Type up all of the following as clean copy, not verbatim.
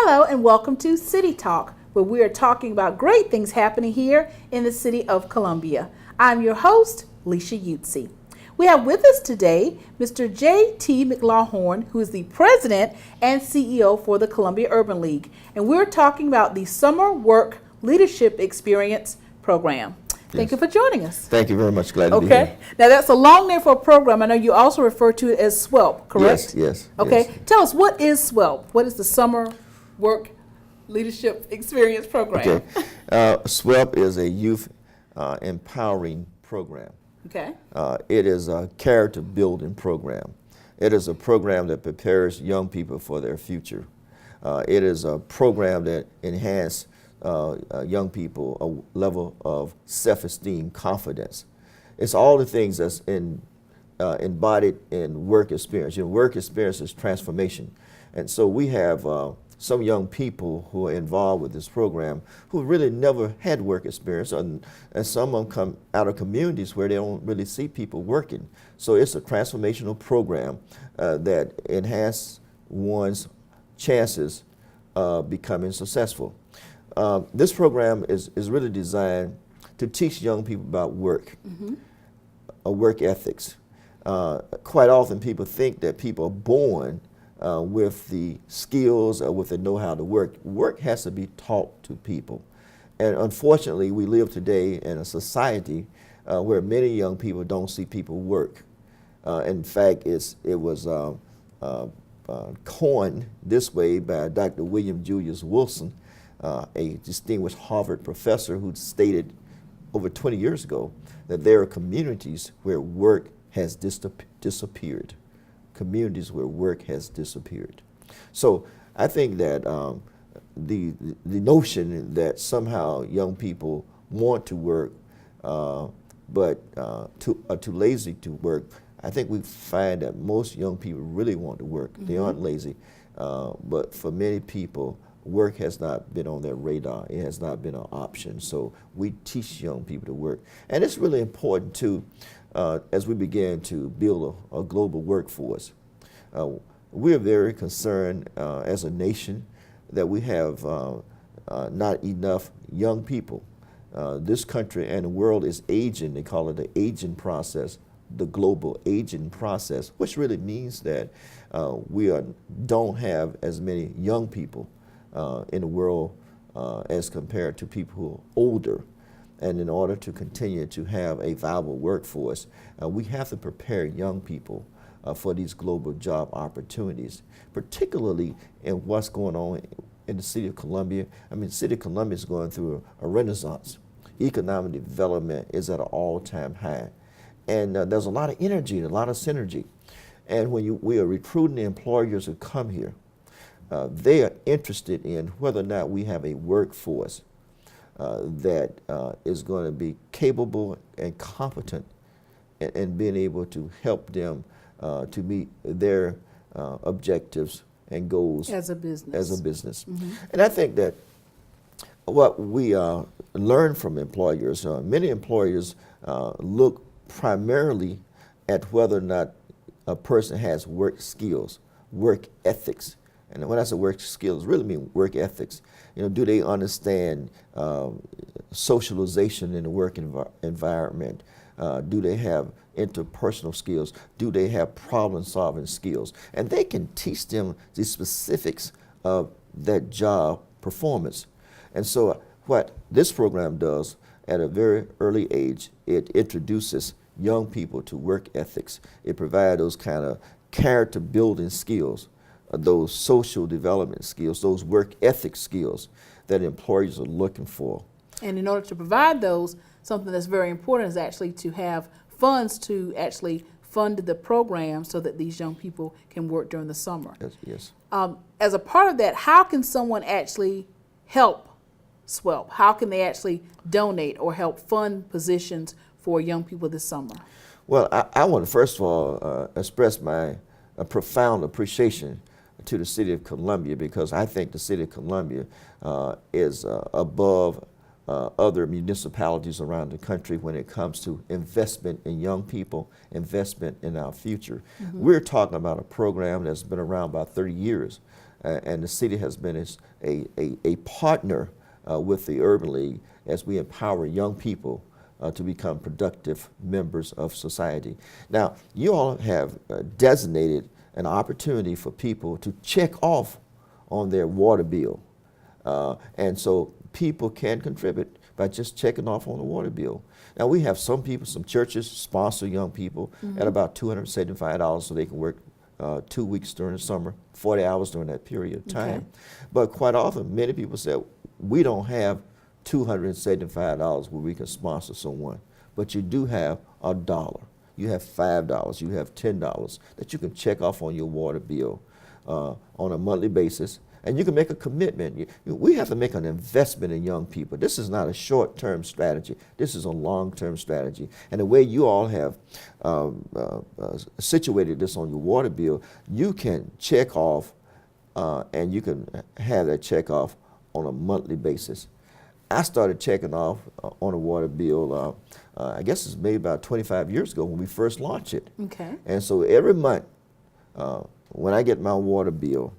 Hello and welcome to City Talk, where we are talking about great things happening here in the city of Columbia. I'm your host, Leisha Utsi. We have with us today Mr. J.T. McLawhorn, who is the president and CEO for the Columbia Urban League. And we're talking about the Summer Work Leadership Experience program. Thank you for joining us. Thank you very much. Glad to be here. Now that's a long name for a program. I know you also refer to it as SWELP, correct? Yes. Okay. Yes. Tell us, what is SWELP? What is the Summer Work Leadership Experience program? Okay. SWELP is a youth empowering program. Okay. It is a character building program. It is a program that prepares young people for their future. It is a program that enhances young people a level of self-esteem, confidence. It's all the things that's embodied in work experience. Work experience is transformation. And so we have some young people who are involved with this program who really never had work experience, and some of them come out of communities where they don't really see people working. So it's a transformational program that enhances one's chances of becoming successful. This program is really designed to teach young people about work, work ethics. Quite often people think that people are born with the skills or with the know-how to work. Work has to be taught to people. And unfortunately, we live today in a society where many young people don't see people work. In fact, it was coined this way by Dr. William Julius Wilson, a distinguished Harvard professor who stated over 20 years ago that there are communities where work has disappeared. Communities where work has disappeared. So I think that the notion that somehow young people want to work but are too lazy to work, I think we find that most young people really want to work. They aren't lazy, but for many people, work has not been on their radar. It has not been an option. So we teach young people to work. And it's really important too, as we begin to build a global workforce. We're very concerned as a nation that we have not enough young people. This country and the world is aging. They call it the aging process, the global aging process, which really means that we don't have as many young people in the world as compared to people who are older. And in order to continue to have a viable workforce, we have to prepare young people for these global job opportunities, particularly in what's going on in the city of Columbia. I mean, the city of Columbia is going through a renaissance. Economic development is at an all-time high. And there's a lot of energy, a lot of synergy. And when we are recruiting the employers who come here, they are interested in whether or not we have a workforce that is going to be capable and competent and being able to help them to meet their objectives and goals as a business. And I think that what we learn from employers, many employers look primarily at whether or not a person has work skills, work ethics. And when I say work skills, really mean work ethics. Do they understand socialization in the work environment? Do they have interpersonal skills? Do they have problem-solving skills? And they can teach them the specifics of that job performance. And so what this program does at a very early age, it introduces young people to work ethics. It provides those kind of character-building skills, those social development skills, those work ethic skills that employers are looking for. And in order to provide those, something that's very important is actually to have funds to actually fund the program so that these young people can work during the summer. Yes. As a part of that, how can someone actually help SWELP? How can they actually donate or help fund positions for young people this summer? Well, I want to first of all express my profound appreciation to the City of Columbia, because I think the City of Columbia is above other municipalities around the country when it comes to investment in young people, investment in our future. We're talking about a program that's been around about 30 years. and the city has been a partner with the Urban League as we empower young people to become productive members of society. Now, you all have designated an opportunity for people to check off on their water bill. And so people can contribute by just checking off on the water bill. Now, we have some people, some churches sponsor young people at about $275 so they can work 2 weeks during the summer, 40 hours during that period of time. Okay. But quite often, many people say, we don't have $275 where we can sponsor someone, but you do have $1. You have $5, you have $10 that you can check off on your water bill on a monthly basis, and you can make a commitment. We have to make an investment in young people. This is not a short-term strategy. This is a long-term strategy. And the way you all have situated this on your water bill, you can check off and you can have that check off on a monthly basis. I started checking off on a water bill, I guess it's maybe about 25 years ago when we first launched it. Okay. And so every month, when I get my water bill,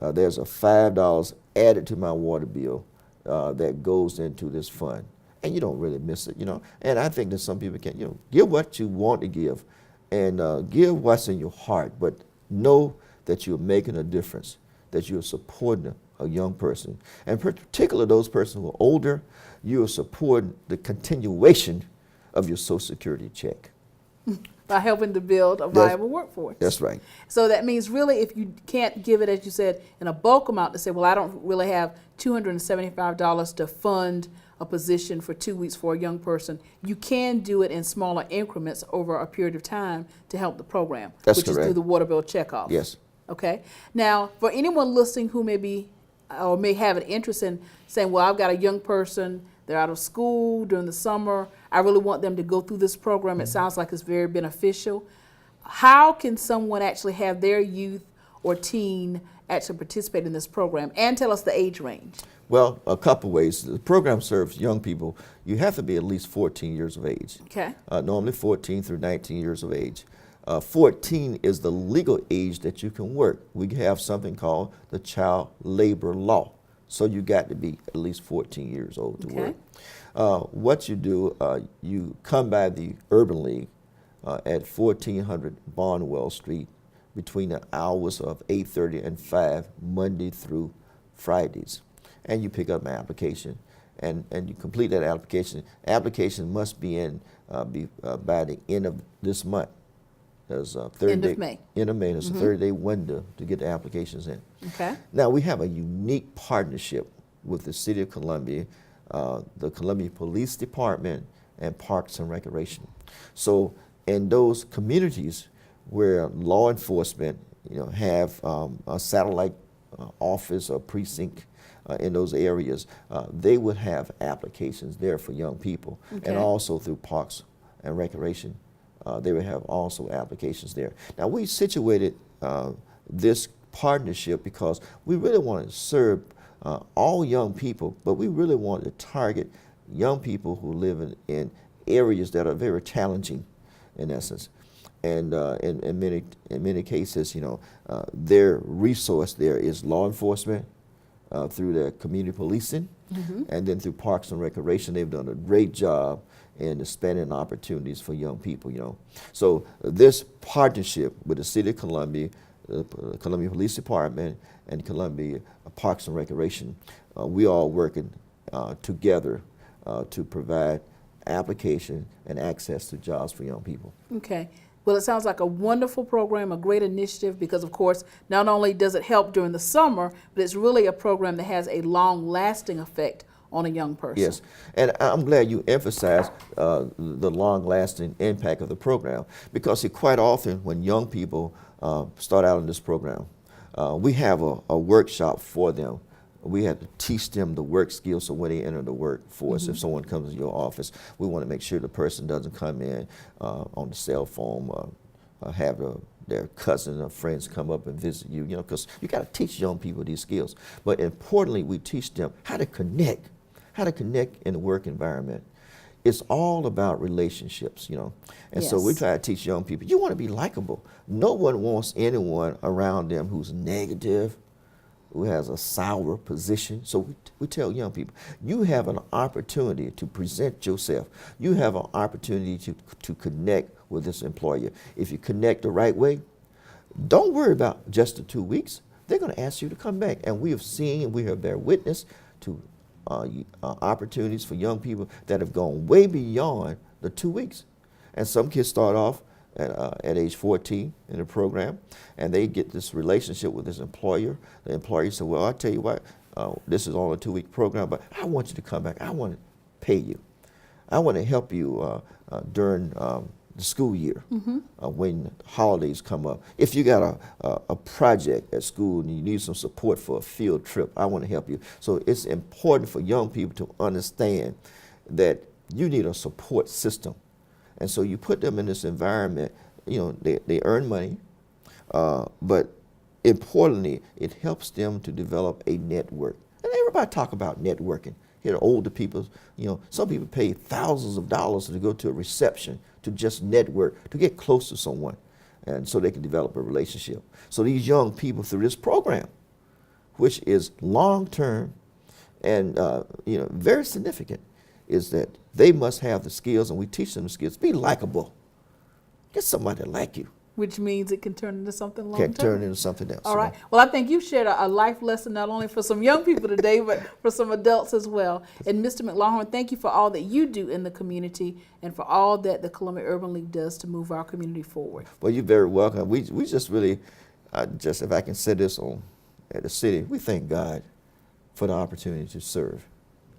there's a $5 added to my water bill that goes into this fund. And you don't really miss it, you know. And I think that some people can, you know, give what you want to give and give what's in your heart, but know that you're making a difference, that you're supporting a young person. And particularly those persons who are older, you are supporting the continuation of your Social Security check. By helping to build a viable workforce. That's right. So that means really if you can't give it, as you said, in a bulk amount to say, well, I don't really have $275 to fund a position for 2 weeks for a young person, you can do it in smaller increments over a period of time to help the program. That's which correct. is through the water bill checkoff. Yes. Okay. Now, for anyone listening who may be or may have an interest in saying, well, I've got a young person, they're out of school during the summer, I really want them to go through this program. It sounds like it's very beneficial. How can someone actually have their youth or teen actually participate in this program? And tell us the age range. Well, a couple ways. The program serves young people. You have to be at least 14 years of age. Okay. Normally 14 through 19 years of age. 14 is the legal age that you can work. We have something called the child labor law. So you got to be at least 14 years old to work. What you do, you come by the Urban League at 1400 Barnwell Street between the hours of 8:30 and 5, Monday through Fridays. And you pick up an application and you complete that application. Application must be in by the end of this month. There's a 30 End day, of May. End of May. There's a 30-day window to get the applications in. Okay. Now, we have a unique partnership with the City of Columbia, the Columbia Police Department, and Parks and Recreation. So in those communities where law enforcement, you know, have a satellite office or precinct in those areas, they would have applications there for young people. Okay. And also through Parks and Recreation, they would have also applications there. Now, we situated this partnership because we really want to serve all young people, but we really want to target young people who live in areas that are very challenging, in essence. And in many cases, you know, their resource there is law enforcement through their community policing, and then through Parks and Recreation. They've done a great job in expanding opportunities for young people, you know. So this partnership with the City of Columbia, the Columbia Police Department, and Columbia Parks and Recreation, we all working together to provide application and access to jobs for young people. Okay. Well, it sounds like a wonderful program, a great initiative, because, of course, not only does it help during the summer, but it's really a program that has a long-lasting effect on a young person. Yes, and I'm glad you emphasized the long-lasting impact of the program, because see, quite often when young people start out in this program, we have a workshop for them. We have to teach them the work skills so when they enter the workforce, if someone comes to your office, we want to make sure the person doesn't come in on the cell phone, have their cousins or friends come up and visit you, you know, because you got to teach young people these skills. But importantly, we teach them how to connect in the work environment. It's all about relationships, you know. And so we try to teach young people, you want to be likable. No one wants anyone around them who's negative, who has a sour position. So we tell young people, you have an opportunity to present yourself. You have an opportunity to connect with this employer. If you connect the right way, don't worry about just the 2 weeks. They're going to ask you to come back. And we have seen and we have bear witness to opportunities for young people that have gone way beyond the 2 weeks. And some kids start off at age 14 in the program, and they get this relationship with this employer. The employer says, well, I'll tell you what, this is only a 2-week program, but I want you to come back. I want to pay you. I want to help you during the school year, when holidays come up. If you got a project at school and you need some support for a field trip, I want to help you. So it's important for young people to understand that you need a support system. And so you put them in this environment, you know, they earn money, but importantly, it helps them to develop a network. And everybody talk about networking. You know, older people, you know, some people pay thousands of dollars to go to a reception to just network, to get close to someone, and so they can develop a relationship. So these young people through this program, which is long-term and you know, very significant, is that they must have the skills, and we teach them the skills. Be likable. Get somebody to like you. Which means it can turn into something long-term. Can turn into something else. All right. Well, I think you shared a life lesson not only for some young people today, but for some adults as well. And Mr. McLaughlin, thank you for all that you do in the community and for all that the Columbia Urban League does to move our community forward. Well, you're very welcome. We just really, just if I can say this on at the city, we thank God for the opportunity to serve.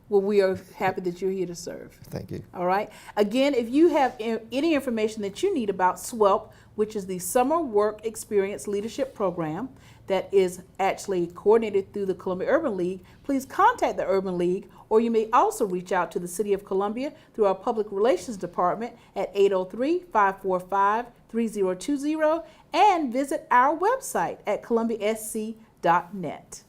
Well, we are happy that you're here to serve. Thank you. All right. Again, if you have any information that you need about SWELP, which is the Summer Work Experience Leadership Program that is actually coordinated through the Columbia Urban League, please contact the Urban League, or you may also reach out to the City of Columbia through our Public Relations Department at 803-545-3020 and visit our website at columbiasc.net.